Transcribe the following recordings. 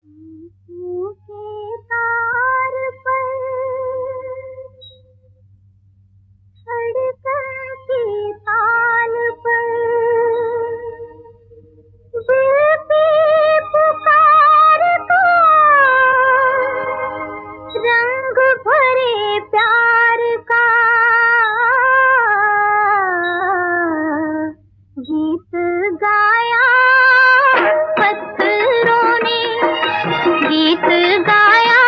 के तार पर धड़कन की ताल पर दिल की पुकार का रंग भरे प्यार का गीत गाया पत्थरों ने, गीत गाया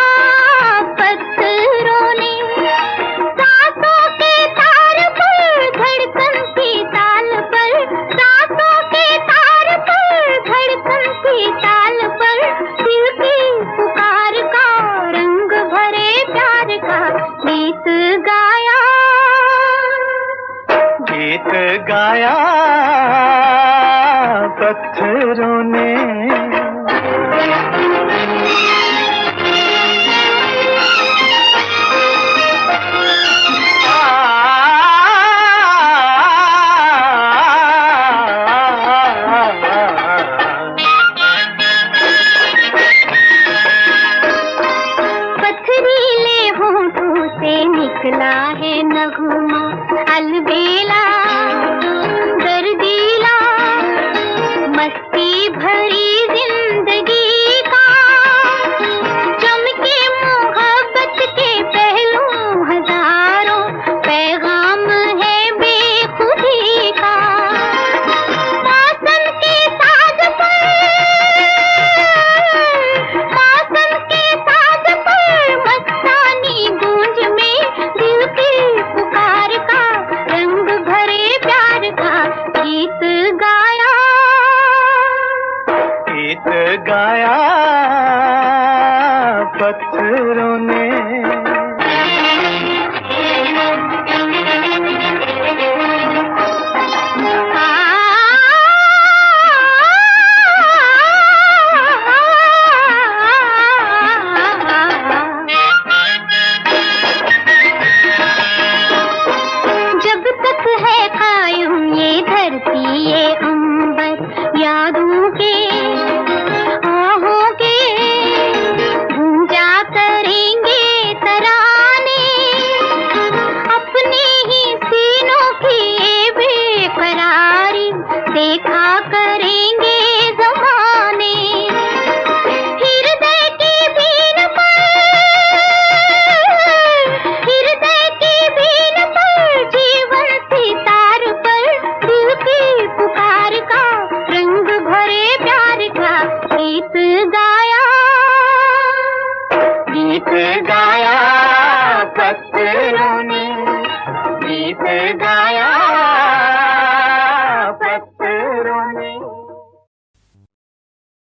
पत्थरों ने, सांसों के तार पर धड़कन की ताल पर, सांसों के तार पर धड़कन की ताल पर दिल की पुकार का रंग भरे प्यार का गीत गाया, गीत गाया पत्थरों ने। पथरीले होठों से निकला है नगमा अलबेला दर्दीला, मस्ती भरी जिंदगी का चमके मोहब्बत के पहलू हजारों, पैगाम है बेखुदी का। मौसम के साज पर, मौसम के साज पर मस्तानी गूंज में दिल की पुकार का रंग भरे प्यार का गीत गाया, गीत गाया पत्थरों ने। जब तक है कायम ये धरती ये अंबर यादों के आहों के गूंजा करेंगे तराने, अपने ही सीनों की ये बेकरारी देखा करेंगे ज़माने। हृदय की बीन पर, हृदय की बीन पर जीवन सितार पर दिल की पुकार का रंग भरे प्यार का गीत गाया, गीत गाया पत्थरों ने, गीत गाया